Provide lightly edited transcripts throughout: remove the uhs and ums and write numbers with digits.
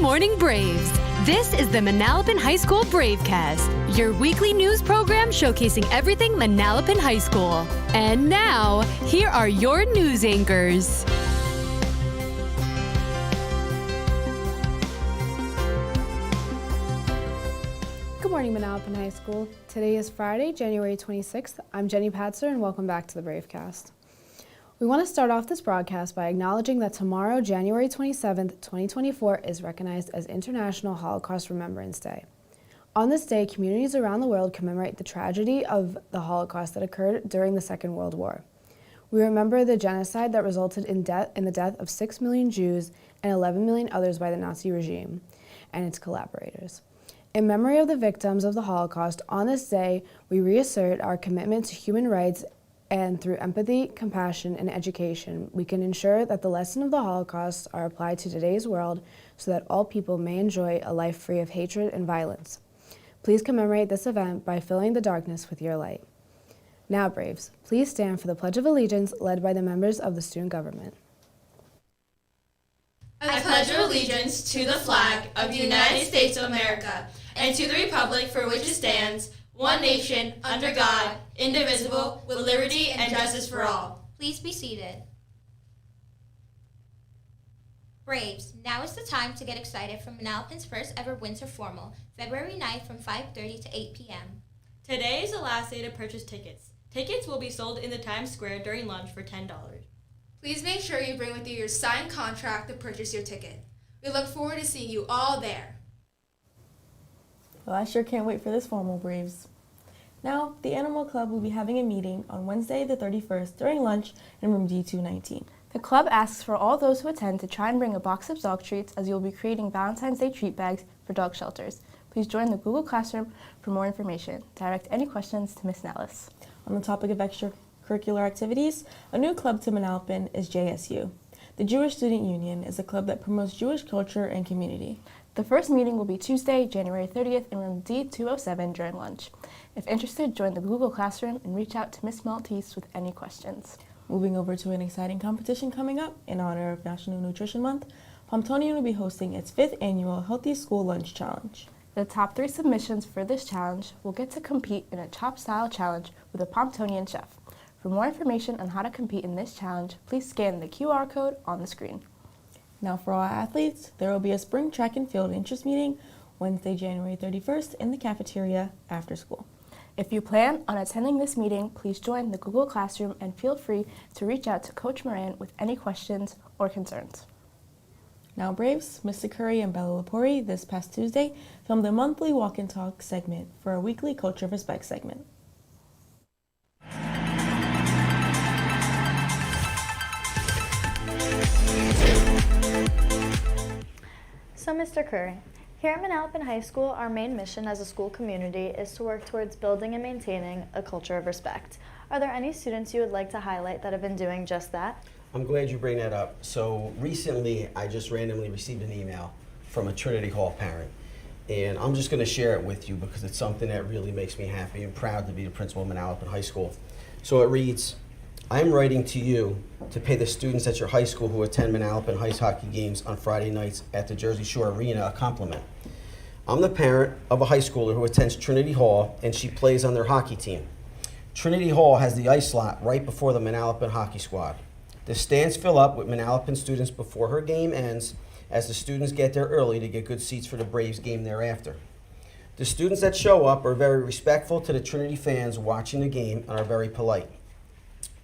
morning, Braves. This is the Manalapan High School Bravecast, your weekly news program showcasing everything Manalapan High School. And now, here are your news anchors. Good morning, Manalapan High School. Today is Friday, January 26th. I'm Jenny Patzer, and welcome back to the Bravecast. We want to start off this broadcast by acknowledging that tomorrow, January 27th, 2024, is recognized as International Holocaust Remembrance Day. On this day, communities around the world commemorate the tragedy of the Holocaust that occurred during the Second World War. We remember the genocide that resulted in the death of 6 million Jews and 11 million others by the Nazi regime and its collaborators. In memory of the victims of the Holocaust, on this day, we reassert our commitment to human rights, and through empathy, compassion, and education, we can ensure that the lesson of the Holocaust are applied to today's world so that all people may enjoy a life free of hatred and violence. Please commemorate this event by filling the darkness with your light. Now, Braves, please stand for the Pledge of Allegiance led by the members of the student government. I pledge allegiance to the flag of the United States of America and to the republic for which it stands, one nation, under God, indivisible, with liberty and justice for all. Please be seated. Braves, now is the time to get excited for Manalapan's first ever winter formal, February 9th from 5:30 to 8 p.m. Today is the last day to purchase tickets. Tickets will be sold in the Times Square during lunch for $10. Please make sure you bring with you your signed contract to purchase your ticket. We look forward to seeing you all there. Well, I sure can't wait for this formal, Braves. Now, the Animal Club will be having a meeting on Wednesday the 31st during lunch in room D219. The club asks for all those who attend to try and bring a box of dog treats, as you'll be creating Valentine's Day treat bags for dog shelters. Please join the Google Classroom for more information. Direct any questions to Ms. Nellis. On the topic of extracurricular activities, a new club to Manalapan is JSU. The Jewish Student Union is a club that promotes Jewish culture and community. The first meeting will be Tuesday, January 30th in room D207 during lunch. If interested, join the Google Classroom and reach out to Ms. Maltese with any questions. Moving over to an exciting competition coming up in honor of National Nutrition Month, Pomptonian will be hosting its 5th annual Healthy School Lunch Challenge. The top 3 submissions for this challenge will get to compete in a chop-style challenge with a Pomptonian chef. For more information on how to compete in this challenge, please scan the QR code on the screen. Now for all athletes, there will be a spring track and field interest meeting Wednesday, January 31st in the cafeteria after school. If you plan on attending this meeting, please join the Google Classroom and feel free to reach out to Coach Moran with any questions or concerns. Now Braves, Mr. Curry and Bella Lepori this past Tuesday filmed a monthly walk and talk segment for a weekly Culture of Respect segment. So, Mr. Curry, here at Manalapan High School, our main mission as a school community is to work towards building and maintaining a culture of respect. Are there any students you would like to highlight that have been doing just that? I'm glad you bring that up. So recently, I just randomly received an email from a Trinity Hall parent, and I'm just going to share it with you because it's something that really makes me happy and proud to be the principal of Manalapan High School. So it reads, I'm writing to you to pay the students at your high school who attend Manalapan Ice Hockey games on Friday nights at the Jersey Shore Arena a compliment. I'm the parent of a high schooler who attends Trinity Hall, and she plays on their hockey team. Trinity Hall has the ice lot right before the Manalapan hockey squad. The stands fill up with Manalapan students before her game ends, as the students get there early to get good seats for the Braves game thereafter. The students that show up are very respectful to the Trinity fans watching the game and are very polite.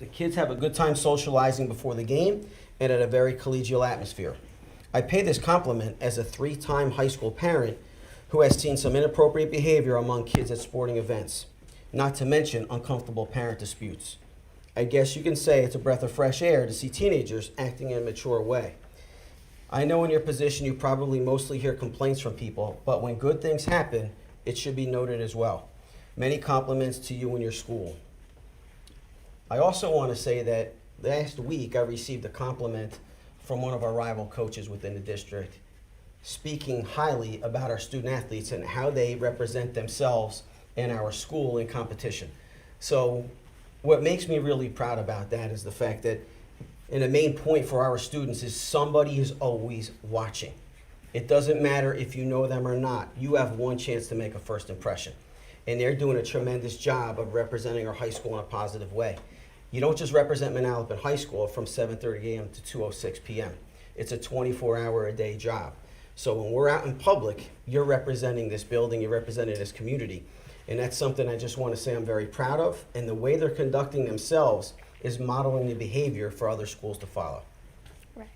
The kids have a good time socializing before the game and at a very collegial atmosphere. I pay this compliment as a 3-time high school parent who has seen some inappropriate behavior among kids at sporting events, not to mention uncomfortable parent disputes. I guess you can say it's a breath of fresh air to see teenagers acting in a mature way. I know in your position you probably mostly hear complaints from people, but when good things happen, it should be noted as well. Many compliments to you and your school. I also want to say that last week I received a compliment from one of our rival coaches within the district, speaking highly about our student athletes and how they represent themselves in our school in competition. So what makes me really proud about that is the fact that, and the main point for our students is somebody is always watching. It doesn't matter if you know them or not. You have one chance to make a first impression. And they're doing a tremendous job of representing our high school in a positive way. You don't just represent Manalapan High School from 7:30 a.m. to 2:06 p.m. It's a 24-hour-a-day job. So when we're out in public, you're representing this building, you're representing this community. And that's something I just want to say I'm very proud of. And the way they're conducting themselves is modeling the behavior for other schools to follow. Right.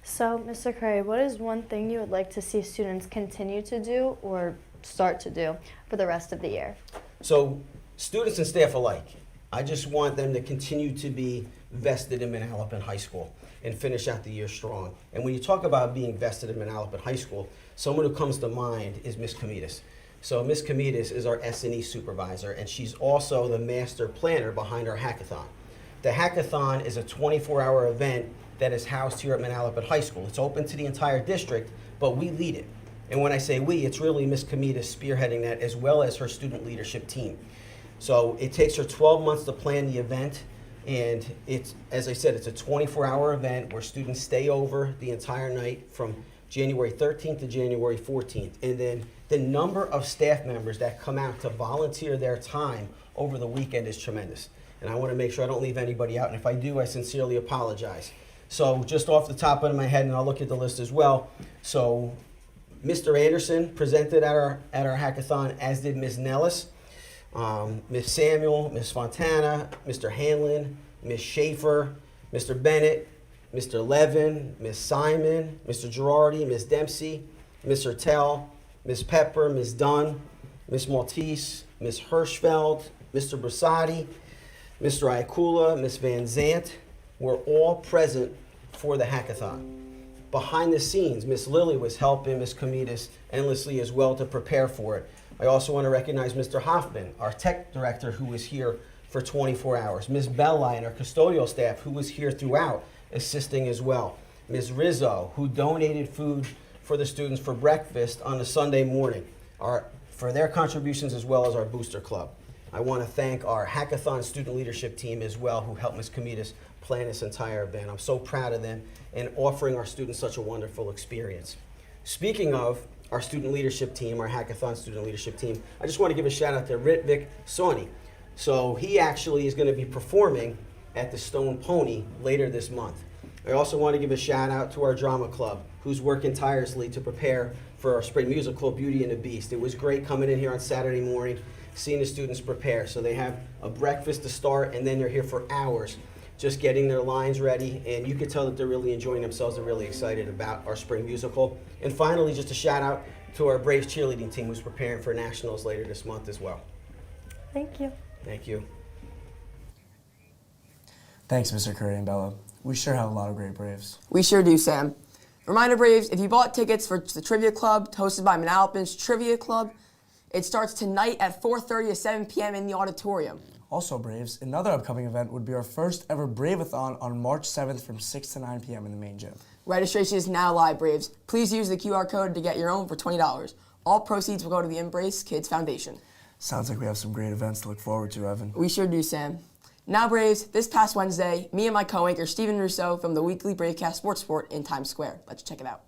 So, Mr. Curry, what is one thing you would like to see students continue to do or start to do for the rest of the year? So students and staff alike, I just want them to continue to be vested in Manalapan High School and finish out the year strong. And when you talk about being vested in Manalapan High School, someone who comes to mind is Miss Comitas. So Miss Comitas is our S&E supervisor, and she's also the master planner behind our hackathon. The hackathon is a 24-hour event that is housed here at Manalapan High School. It's open to the entire district, but we lead it. And when I say we, it's really Miss Comitas spearheading that, as well as her student leadership team. So it takes her 12 months to plan the event, and it's, as I said, it's a 24-hour event where students stay over the entire night from January 13th to January 14th. And then the number of staff members that come out to volunteer their time over the weekend is tremendous. And I want to make sure I don't leave anybody out, and if I do, I sincerely apologize. So just off the top of my head, and I'll look at the list as well. So Mr. Anderson presented at our hackathon, as did Ms. Nellis, Ms. Samuel, Ms. Fontana, Mr. Hanlon, Ms. Schaefer, Mr. Bennett, Mr. Levin, Ms. Simon, Mr. Girardi, Ms. Dempsey, Ms. Hertel, Ms. Pepper, Ms. Dunn, Ms. Maltese, Ms. Hirschfeld, Mr. Brasati, Mr. Iacula, Ms. Van Zant were all present for the hackathon. Behind the scenes, Ms. Lilly was helping Ms. Comitas endlessly as well to prepare for it. I also want to recognize Mr. Hoffman, our tech director, who was here for 24 hours. Ms. Bella and our custodial staff, who was here throughout, assisting as well. Ms. Rizzo, who donated food for the students for breakfast on a Sunday morning, for their contributions, as well as our booster club. I want to thank our hackathon student leadership team as well, who helped Ms. Comitas plan this entire event. I'm so proud of them and offering our students such a wonderful experience. Speaking of our student leadership team, our hackathon student leadership team, I just want to give a shout out to Ritvik Sawhney. So he actually is going to be performing at the Stone Pony later this month. I also want to give a shout out to our drama club, who's working tirelessly to prepare for our spring musical, Beauty and the Beast. It was great coming in here on Saturday morning, seeing the students prepare. So they have a breakfast to start, and then they're here for hours just getting their lines ready, and you can tell that they're really enjoying themselves and really excited about our spring musical. And finally, just a shout out to our Braves cheerleading team, who's preparing for nationals later this month as well. Thank you. Thank you. Thanks, Mr. Curry and Bella. We sure have a lot of great Braves. We sure do, Sam. Reminder, Braves, if you bought tickets for the Trivia Club, hosted by Manalapan's Trivia Club, it starts tonight at 4:30 to 7 p.m. in the auditorium. Also, Braves, another upcoming event would be our first ever Braveathon on March 7th from 6 to 9 p.m. in the main gym. Registration is now live, Braves. Please use the QR code to get your own for $20. All proceeds will go to the Embrace Kids Foundation. Sounds like we have some great events to look forward to, Evan. We sure do, Sam. Now, Braves, this past Wednesday, me and my co-anchor, Stephen Russo, from the weekly Bravecast Sports Report in Times Square. Let's check it out.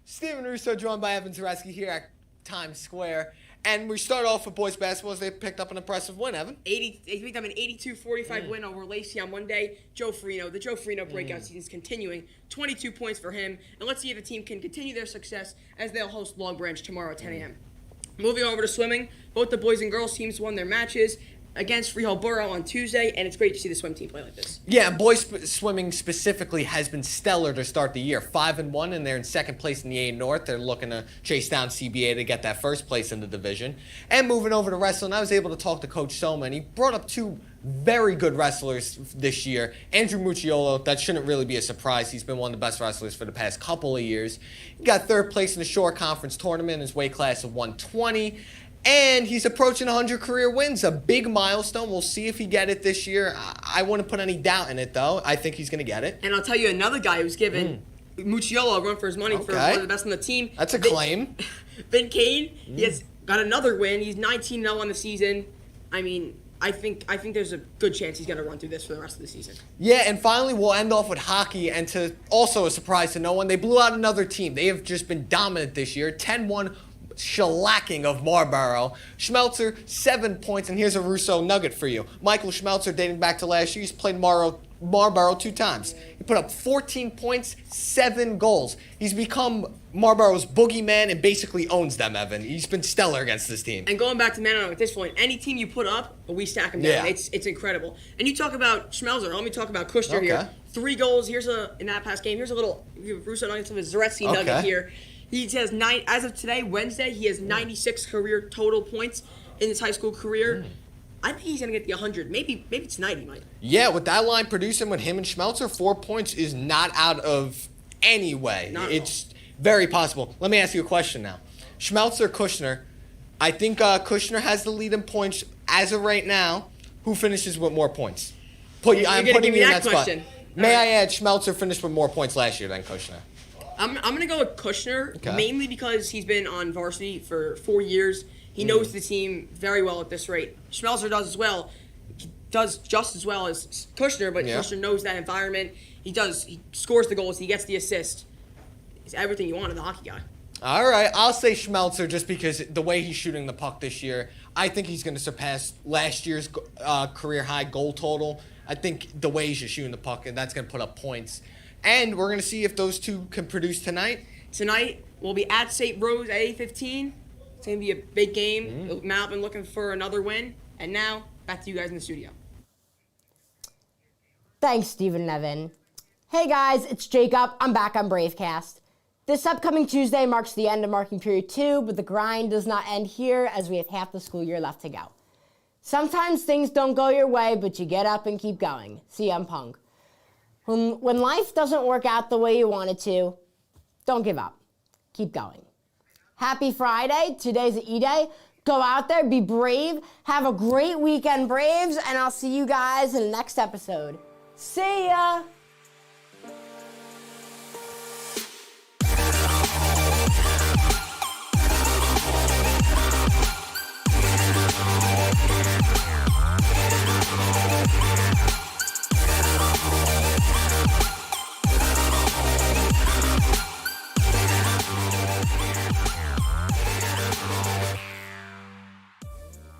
Stephen Russo, joined by Evan Zareski here at Times Square. And we start off with boys basketball as they picked up an impressive win, Evan. They picked up an 82-45 win over Lacey on Monday. The Joe Farino breakout season is continuing. 22 points for him. And let's see if the team can continue their success as they'll host Long Branch tomorrow at 10 a.m. Moving over to swimming, both the boys and girls teams won their matches against Freehold Borough on Tuesday, and it's great to see the swim team play like this. Yeah, boys swimming specifically has been stellar to start the year. 5-1, and they're in second place in the A North. They're looking to chase down CBA to get that first place in the division. And moving over to wrestling, I was able to talk to Coach Soma, and he brought up two very good wrestlers this year. Andrew Mucciolo, that shouldn't really be a surprise. He's been one of the best wrestlers for the past couple of years. He got third place in the Shore Conference tournament in his weight class of 120. And he's approaching 100 career wins, a big milestone. We'll see if he get it this year. I wouldn't put any doubt in it, though. I think he's going to get it. And I'll tell you another guy who's given Mucciolo a run for his money for one of the best on the team. That's a claim. Vin Kane, he has got another win. He's 19-0 on the season. I mean, I think there's a good chance he's going to run through this for the rest of the season. Yeah, and finally we'll end off with hockey, and to also a surprise to no one, they blew out another team. They have just been dominant this year. 10-1 shellacking of Marlborough. Schmelzer, 7 points, and here's a Russo nugget for you. Michael Schmelzer, dating back to last year, he's played Marlborough 2 times. He put up 14 points, 7 goals. He's become Marlborough's boogeyman and basically owns them, Evan. He's been stellar against this team. And going back to Manalapan at this point, any team you put up, we stack them down. Yeah. It's incredible. And you talk about Schmelzer. Let me talk about Kushner here. 3 goals. Here's in that past game. Here's a little Russo nugget of a Zaretsky nugget here. He has 9, as of today, Wednesday, he has 96 career total points in his high school career. I think he's going to get the 100. Maybe it's 90, Mike. Yeah, with that line producing with him and Schmelzer, 4 points is not out of any way. It's very possible. Let me ask you a question now. Schmelzer, Kushner. I think Kushner has the lead in points as of right now. Who finishes with more points? I'm putting you in that spot. May I add, Schmelzer finished with more points last year than Kushner. I'm going to go with Kushner, mainly because he's been on varsity for 4 years. He knows the team very well at this rate. Schmelzer does as well. He does just as well as Kushner, but Kushner knows that environment. He scores the goals. He gets the assist. He's everything you want in the hockey guy. All right, I'll say Schmelzer just because the way he's shooting the puck this year, I think he's going to surpass last year's career high goal total. I think the way he's just shooting the puck, and that's going to put up points. And we're going to see if those two can produce tonight. Tonight, we'll be at St. Rose at 8:15. It's going to be a big game. Manalapan looking for another win. And now, back to you guys in the studio. Thanks, Stephen and Evan. Hey guys, it's Jacob. I'm back on Bravecast. This upcoming Tuesday marks the end of marking period 2, but the grind does not end here as we have half the school year left to go. Sometimes things don't go your way, but you get up and keep going. CM Punk. When life doesn't work out the way you want it to, don't give up. Keep going. Happy Friday. Today's an E-Day. Go out there, be brave. Have a great weekend, Braves, and I'll see you guys in the next episode. See ya!